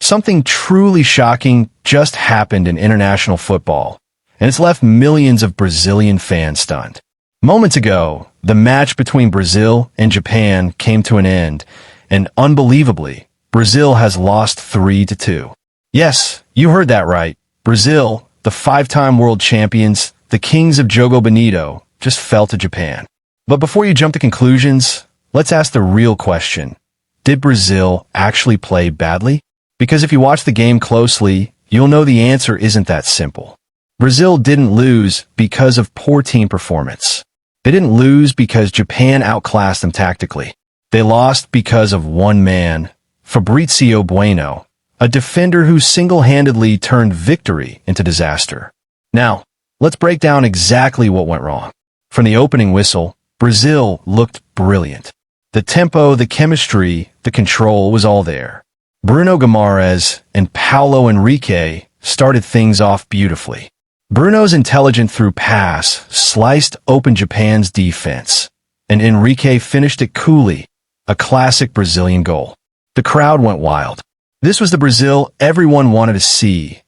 something truly shocking just happened in international football, and it's left millions of Brazilian fans stunned. Moments ago, the match between Brazil and Japan came to an end, and unbelievably, Brazil has lost 3-2. Yes, you heard that right. Brazil, the five-time world champions, the kings of Jogo Bonito, just fell to Japan. But before you jump to conclusions, let's ask the real question. Did Brazil actually play badly? Because if you watch the game closely, you'll know the answer isn't that simple. Brazil didn't lose because of poor team performance. They didn't lose because Japan outclassed them tactically. They lost because of one man, Fabrizio Bueno, a defender who single-handedly turned victory into disaster. Now, let's break down exactly what went wrong. From the opening whistle, Brazil looked brilliant. The tempo, the chemistry, the control was all there. Bruno Guimarães and Paulo Henrique started things off beautifully. Bruno's intelligent through pass sliced open Japan's defense, and Henrique finished it coolly, a classic Brazilian goal. The crowd went wild. This was the Brazil everyone wanted to see.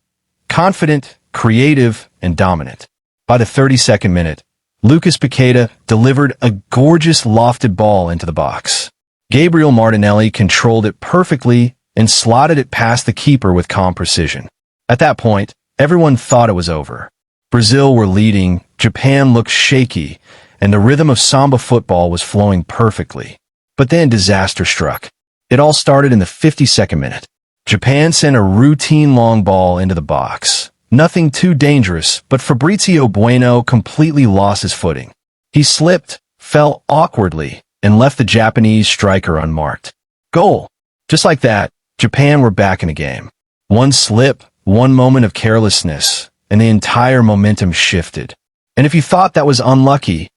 Confident, creative, and dominant. By the 32nd minute, Lucas Paqueta delivered a gorgeous lofted ball into the box. Gabriel Martinelli controlled it perfectly and slotted it past the keeper with calm precision. At that point, everyone thought it was over. Brazil were leading, Japan looked shaky, and the rhythm of samba football was flowing perfectly. But then disaster struck. It all started in the 52nd minute. Japan sent a routine long ball into the box. Nothing too dangerous, but Fabrizio Bueno completely lost his footing. He slipped, fell awkwardly, and left the Japanese striker unmarked. Goal! Just like that, Japan were back in the game. One slip, one moment of carelessness, and the entire momentum shifted. And if you thought that was unlucky,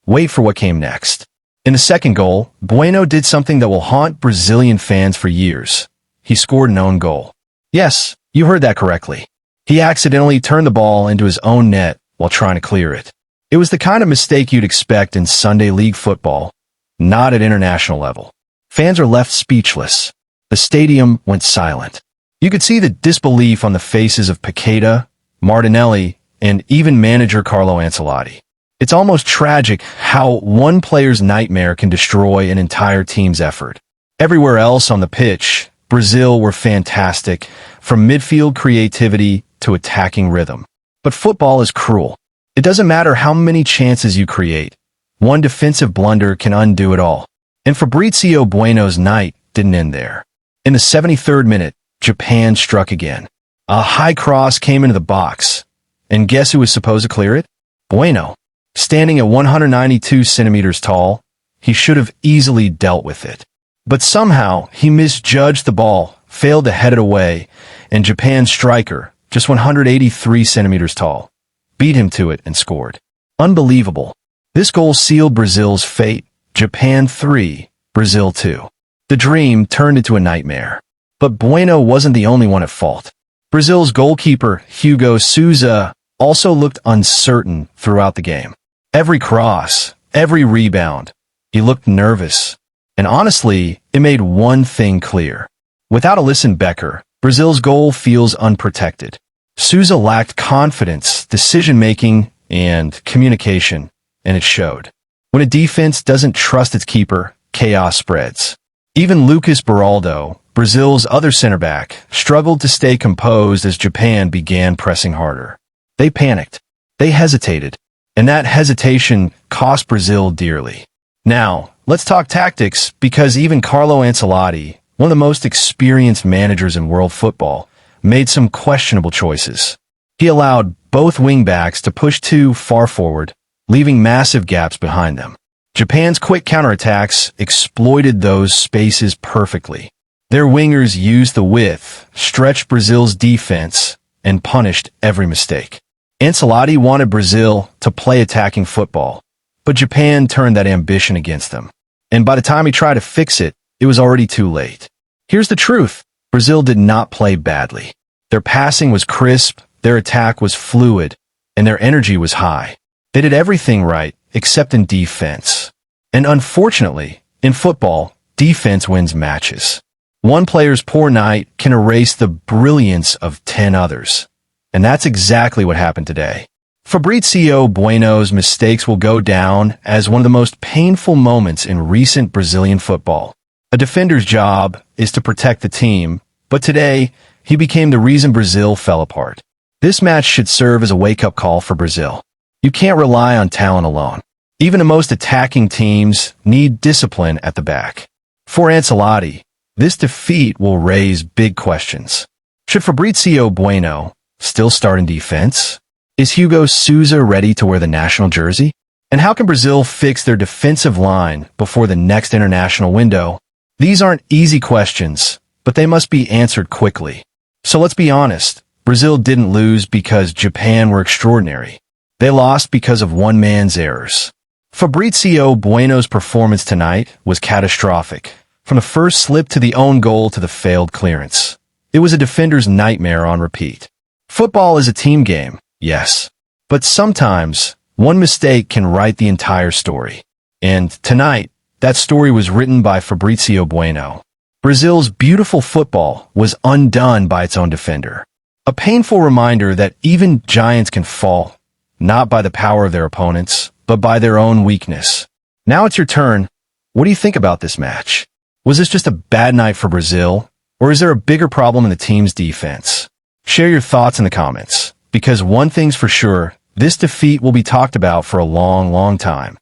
wait for what came next. In the second goal, Bueno did something that will haunt Brazilian fans for years. He scored an own goal. Yes, you heard that correctly. He accidentally turned the ball into his own net while trying to clear it. It was the kind of mistake you'd expect in Sunday league football, not at international level. Fans are left speechless. The stadium went silent. You could see the disbelief on the faces of Paqueta, Martinelli, and even manager Carlo Ancelotti. It's almost tragic how one player's nightmare can destroy an entire team's effort. Everywhere else on the pitch, Brazil were fantastic, from midfield creativity to attacking rhythm. But football is cruel. It doesn't matter how many chances you create. One defensive blunder can undo it all. And Fabrizio Bueno's night didn't end there. In the 73rd minute, Japan struck again. A high cross came into the box. And guess who was supposed to clear it? Bueno. Standing at 192 centimeters tall, he should have easily dealt with it. But somehow, he misjudged the ball, failed to head it away, and Japan's striker, just 183 centimeters tall, beat him to it and scored. Unbelievable. This goal sealed Brazil's fate. Japan 3, Brazil 2. The dream turned into a nightmare. But Bueno wasn't the only one at fault. Brazil's goalkeeper, Hugo Souza, also looked uncertain throughout the game. Every cross, every rebound, he looked nervous. And honestly, it made one thing clear. Without Alisson Becker, Brazil's goal feels unprotected. Souza lacked confidence, decision-making, and communication, and it showed. When a defense doesn't trust its keeper, chaos spreads. Even Lucas Beraldo, Brazil's other center back, struggled to stay composed as Japan began pressing harder. They panicked. They hesitated. And that hesitation cost Brazil dearly. Now, let's talk tactics, because even Carlo Ancelotti, one of the most experienced managers in world football, made some questionable choices. He allowed both wingbacks to push too far forward, leaving massive gaps behind them. Japan's quick counterattacks exploited those spaces perfectly. Their wingers used the width, stretched Brazil's defense, and punished every mistake. Ancelotti wanted Brazil to play attacking football, but Japan turned that ambition against them. And by the time he tried to fix it, it was already too late. Here's the truth. Brazil did not play badly. Their passing was crisp, their attack was fluid, and their energy was high. They did everything right, except in defense. And unfortunately, in football, defense wins matches. One player's poor night can erase the brilliance of 10 others. And that's exactly what happened today. Fabrizio Bueno's mistakes will go down as one of the most painful moments in recent Brazilian football. A defender's job is to protect the team, but today, he became the reason Brazil fell apart. This match should serve as a wake-up call for Brazil. You can't rely on talent alone. Even the most attacking teams need discipline at the back. For Ancelotti, this defeat will raise big questions. Should Fabrizio Bueno still start in defense? Is Hugo Souza ready to wear the national jersey? And how can Brazil fix their defensive line before the next international window? These aren't easy questions, but they must be answered quickly. So let's be honest, Brazil didn't lose because Japan were extraordinary. They lost because of one man's errors. Fabrizio Bueno's performance tonight was catastrophic, from the first slip to the own goal to the failed clearance. It was a defender's nightmare on repeat. Football is a team game, yes, but sometimes one mistake can write the entire story. And tonight, that story was written by Fabrizio Bueno. Brazil's beautiful football was undone by its own defender. A painful reminder that even giants can fall, not by the power of their opponents, but by their own weakness. Now it's your turn. What do you think about this match? Was this just a bad night for Brazil, or is there a bigger problem in the team's defense? Share your thoughts in the comments, because one thing's for sure, this defeat will be talked about for a long, long time.